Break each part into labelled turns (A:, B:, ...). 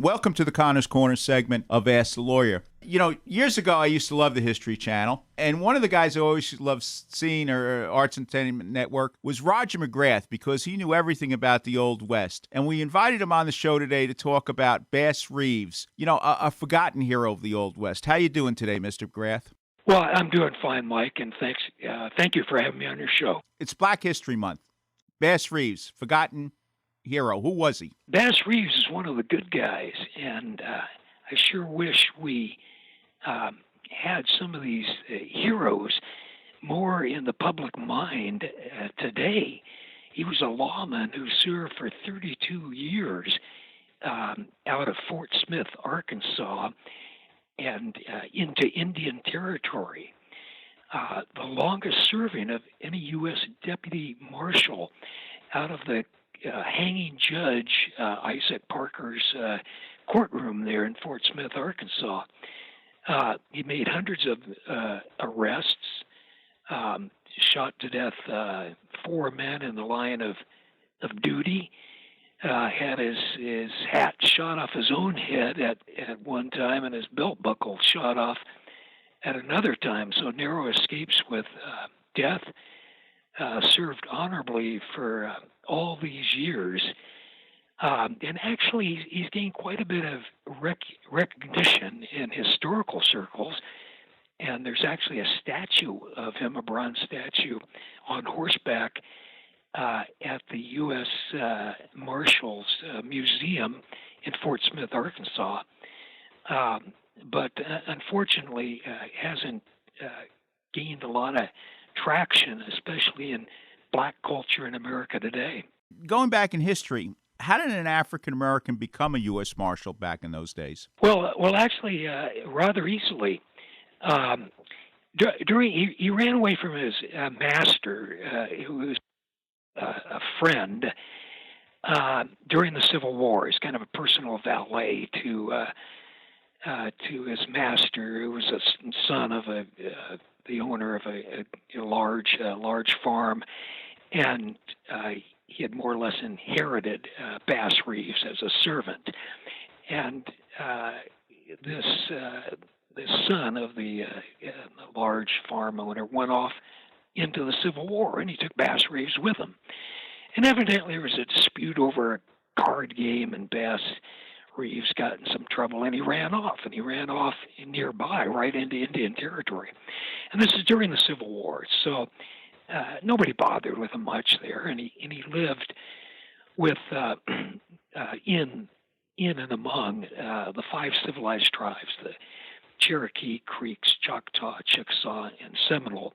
A: Welcome to the Connor's Corner segment of Ask the Lawyer. You know, years ago, I used to love the History Channel, and one of the guys I always loved seeing, or Arts Entertainment Network, was Roger McGrath, because he knew everything about the Old West. And we invited him on the show today to talk about Bass Reeves, you know, a forgotten hero of the Old West. How you doing today, Mr. McGrath?
B: Well, I'm doing fine, Mike, and thanks. Thank you for having me on your show.
A: It's Black History Month. Bass Reeves, forgotten hero. Who was he?
B: Bass Reeves is one of the good guys, and I sure wish we had some of these heroes more in the public mind today. He was a lawman who served for 32 years out of Fort Smith, Arkansas, and into Indian Territory. The longest serving of any U.S. deputy marshal out of the hanging judge Isaac Parker's courtroom there in Fort Smith, Arkansas. He made hundreds of arrests, shot to death 4 men in the line of duty, had his hat shot off his own head at one time, and his belt buckle shot off at another time. So narrow escapes with death. Served honorably for all these years. And actually, he's gained quite a bit of recognition in historical circles. And there's actually a statue of him, a bronze statue, on horseback at the U.S. Marshals Museum in Fort Smith, Arkansas. But unfortunately, hasn't gained a lot of traction, especially in black culture in America today.
A: Going back in history, how did an African American become a U.S. Marshal back in those days?
B: Well, actually, rather easily. He ran away from his master, who was a friend, during the Civil War. He's kind of a personal valet to his master, who was a son of the owner of a large farm, and he had more or less inherited Bass Reeves as a servant. And this son of the large farm owner went off into the Civil War, and he took Bass Reeves with him. And evidently there was a dispute over a card game, and Bass Reeves got in some trouble, and he ran off nearby, right into Indian Territory. And this is during the Civil War, so nobody bothered with him much there, and he lived with in and among the 5 civilized tribes, the Cherokee, Creeks, Choctaw, Chickasaw, and Seminole,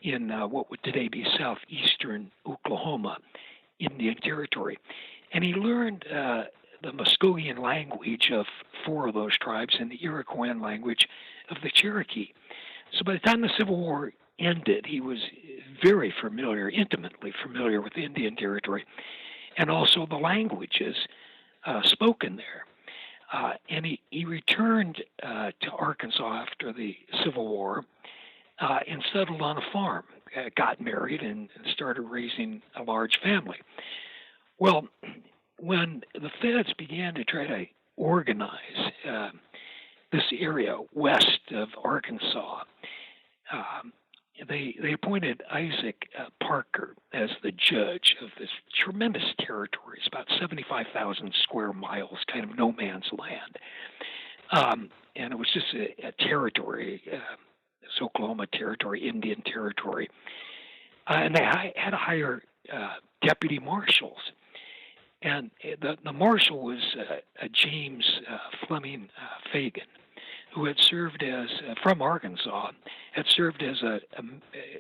B: in what would today be southeastern Oklahoma, Indian Territory. And he learned the Muskogean language of 4 of those tribes and the Iroquois language of the Cherokee. So by the time the Civil War ended, he was very familiar, intimately familiar with the Indian Territory and also the languages spoken there. And he returned to Arkansas after the Civil War and settled on a farm, got married, and started raising a large family. Well, when the feds began to try to organize this area west of Arkansas, they appointed Isaac Parker as the judge of this tremendous territory. It's about 75,000 square miles, kind of no man's land. And it was just a territory, this Oklahoma Territory, Indian Territory. And they had to hire deputy marshals. And the marshal was James Fleming Fagan, who had served as, from Arkansas, had served as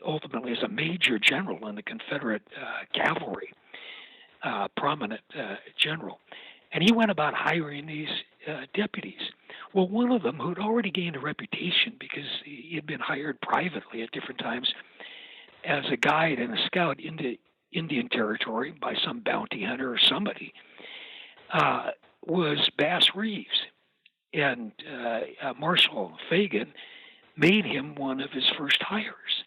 B: ultimately as a major general in the Confederate cavalry, prominent general. And he went about hiring these deputies. Well, one of them, who had already gained a reputation because he had been hired privately at different times as a guide and a scout into Indian Territory by some bounty hunter or somebody, was Bass Reeves. And Marshal Fagan made him one of his first hires.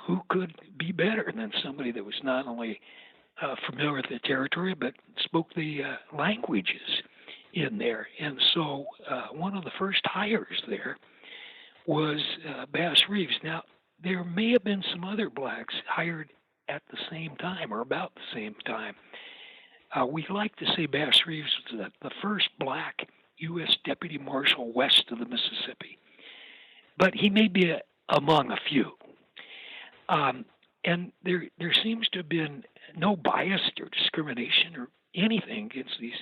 B: Who could be better than somebody that was not only familiar with the territory, but spoke the languages in there. And so one of the first hires there was Bass Reeves. Now, there may have been some other blacks hired at the same time or about the same time. We like to say Bass Reeves was the first black U.S. Deputy Marshal west of the Mississippi, but he may be among a few. And there seems to have been no bias or discrimination or anything against these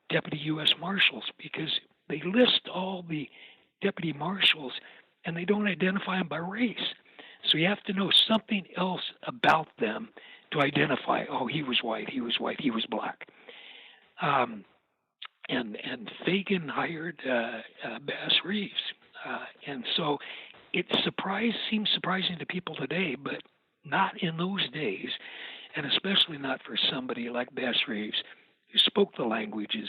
B: deputy U.S. Marshals, because they list all the deputy marshals and they don't identify them by race. So you have to know something else about them to identify, oh, he was white, he was white, he was black. And Fagan hired Bass Reeves. And so it seems surprising to people today, but not in those days, and especially not for somebody like Bass Reeves, who spoke the languages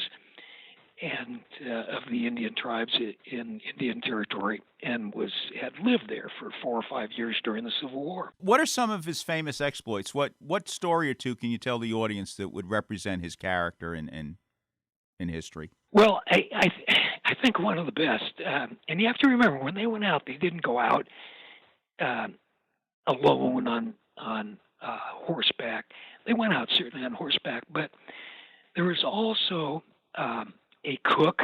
B: and of the Indian tribes in Indian Territory and had lived there for 4 or 5 years during the Civil War.
A: What are some of his famous exploits? What story or two can you tell the audience that would represent his character in history?
B: Well, I think one of the best, and you have to remember, when they went out, they didn't go out alone on horseback. They went out certainly on horseback, but there was also a cook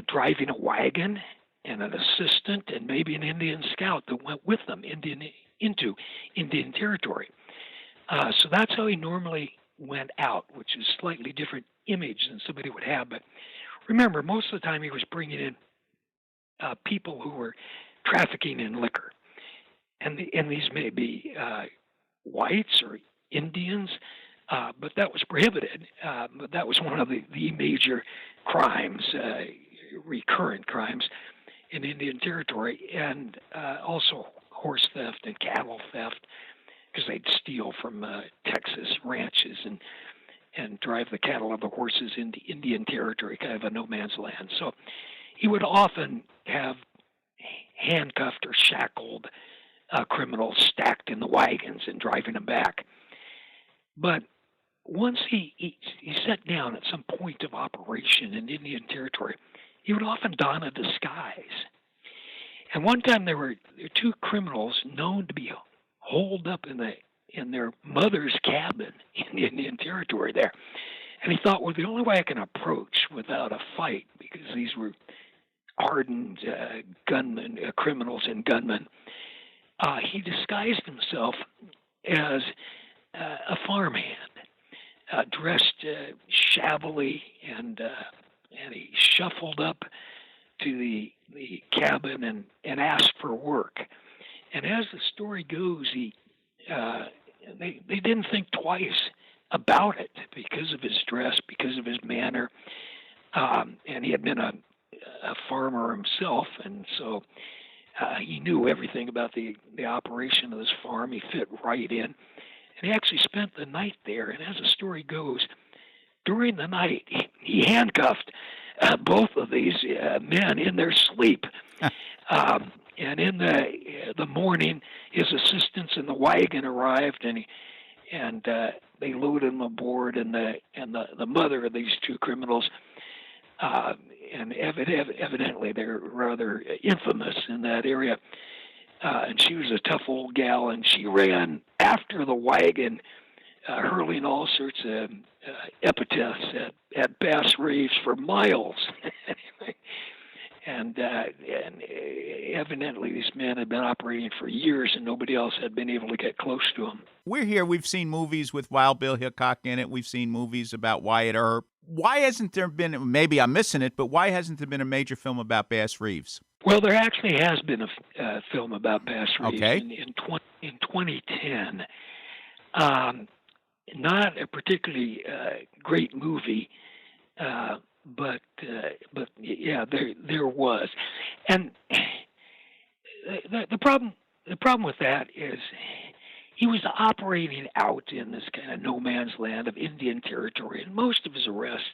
B: driving a wagon and an assistant and maybe an Indian scout that went with them into Indian Territory. So that's how he normally went out, which is a slightly different image than somebody would have. But remember, most of the time he was bringing in people who were trafficking in liquor. And these may be whites or Indians, but that was prohibited. But that was one of the major crimes, recurrent crimes in Indian Territory, and also horse theft and cattle theft, because they'd steal from Texas ranches and drive the cattle or the horses into Indian Territory, kind of a no man's land. So he would often have handcuffed or shackled criminals stacked in the wagons and driving them back. But once he sat down at some point of operation in Indian Territory, he would often don a disguise. And one time there were 2 criminals known to be holed up in their mother's cabin in Indian Territory there. And he thought, well, the only way I can approach without a fight, because these were hardened gunmen, criminals and gunmen, he disguised himself as a farmhand, dressed shabbily, and he shuffled up to the cabin and asked for work. And as the story goes, they didn't think twice about it because of his dress, because of his manner, and he had been a farmer himself, and so he knew everything about the operation of this farm. He fit right in, and he actually spent the night there. And as the story goes, during the night, he handcuffed both of these men in their sleep. And in the morning, his assistants in the wagon arrived, and they loaded him aboard. And the mother of these 2 criminals, and evidently they're rather infamous in that area. And she was a tough old gal, and she ran after the wagon, hurling all sorts of epithets at Bass Reeves for miles. And evidently these men had been operating for years, and nobody else had been able to get close to them.
A: We're here. We've seen movies with Wild Bill Hickok in it. We've seen movies about Wyatt Earp. Why hasn't there been, maybe I'm missing it, but why hasn't there been a major film about Bass Reeves?
B: Well, there actually has been a film about Bass Reeves
A: okay.
B: in 2010. Not a particularly great movie, but yeah, there was. And the problem with that is he was operating out in this kind of no man's land of Indian Territory, and most of his arrests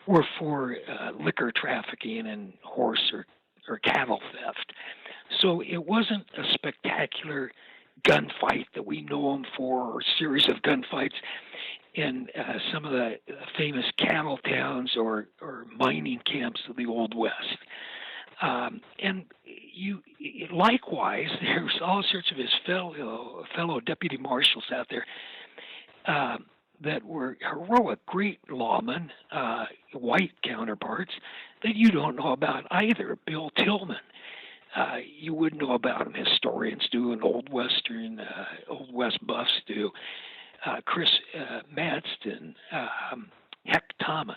B: were for liquor trafficking and horse or cattle theft. So it wasn't a spectacular gunfight that we know him for, or series of gunfights. in some of the famous cattle towns or mining camps of the Old West. And likewise, there's all sorts of his fellow deputy marshals out there that were heroic, great lawmen, white counterparts that you don't know about either. Bill Tillman, you wouldn't know about him. Historians do, and Old West buffs do. Chris Madston, Heck Thomas.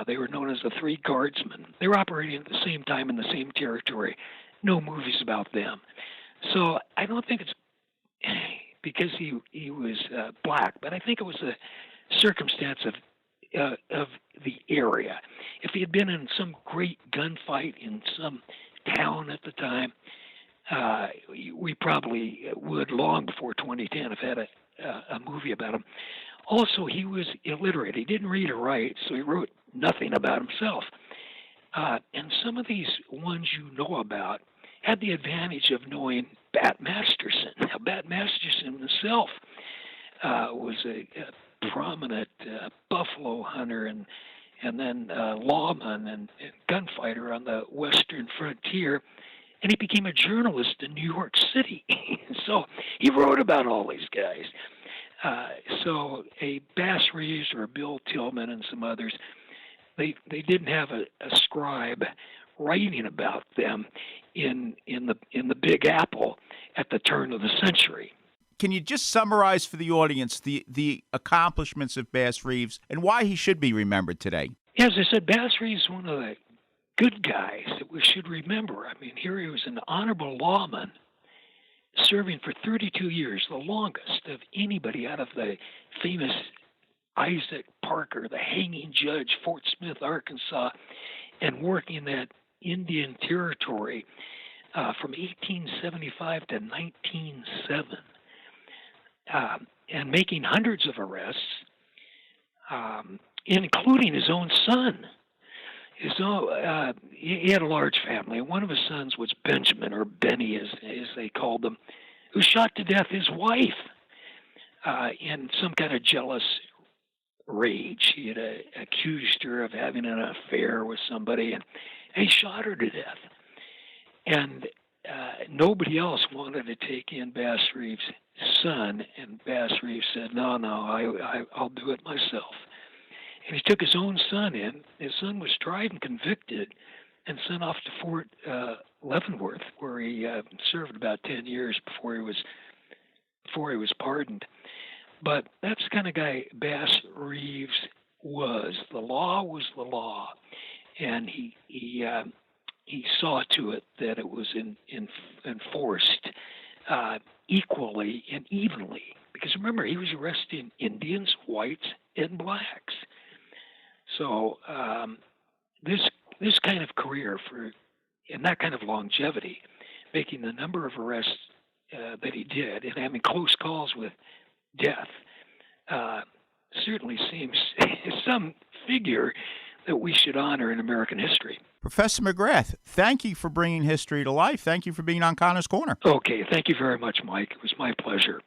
B: They were known as the Three Guardsmen. They were operating at the same time in the same territory. No movies about them. So I don't think it's because he was black, but I think it was the circumstance of the area. If he had been in some great gunfight in some town at the time, we probably would, long before 2010, have had a movie about him. Also, he was illiterate. He didn't read or write, so he wrote nothing about himself. And some of these ones you know about had the advantage of knowing Bat Masterson. Now, Bat Masterson himself was a prominent buffalo hunter and then lawman and gunfighter on the western frontier. And he became a journalist in New York City. So he wrote about all these guys. So a Bass Reeves or a Bill Tillman and some others, they didn't have a scribe writing about them in the Big Apple at the turn of the century.
A: Can you just summarize for the audience the accomplishments of Bass Reeves and why he should be remembered today?
B: As I said, Bass Reeves is one of the good guys that we should remember. I mean, here he was an honorable lawman serving for 32 years, the longest of anybody out of the famous Isaac Parker, the hanging judge, Fort Smith, Arkansas, and working that Indian territory from 1875 to 1907, and making hundreds of arrests, including his own son. He had a large family. One of his sons was Benjamin, or Benny as they called them, who shot to death his wife in some kind of jealous rage. He had accused her of having an affair with somebody, and he shot her to death. And nobody else wanted to take in Bass Reeves' son, and Bass Reeves said, no, I'll do it myself. And he took his own son in. His son was tried and convicted and sent off to Fort Leavenworth, where he served about 10 years before he was pardoned. But that's the kind of guy Bass Reeves was. The law was the law, and he saw to it that it was enforced equally and evenly. Because remember, he was arresting Indians, whites, and blacks. So this kind of career and that kind of longevity, making the number of arrests that he did and having close calls with death, certainly seems some figure that we should honor in American history.
A: Professor McGrath, thank you for bringing history to life. Thank you for being on Connor's Corner.
B: Okay, thank you very much, Mike. It was my pleasure.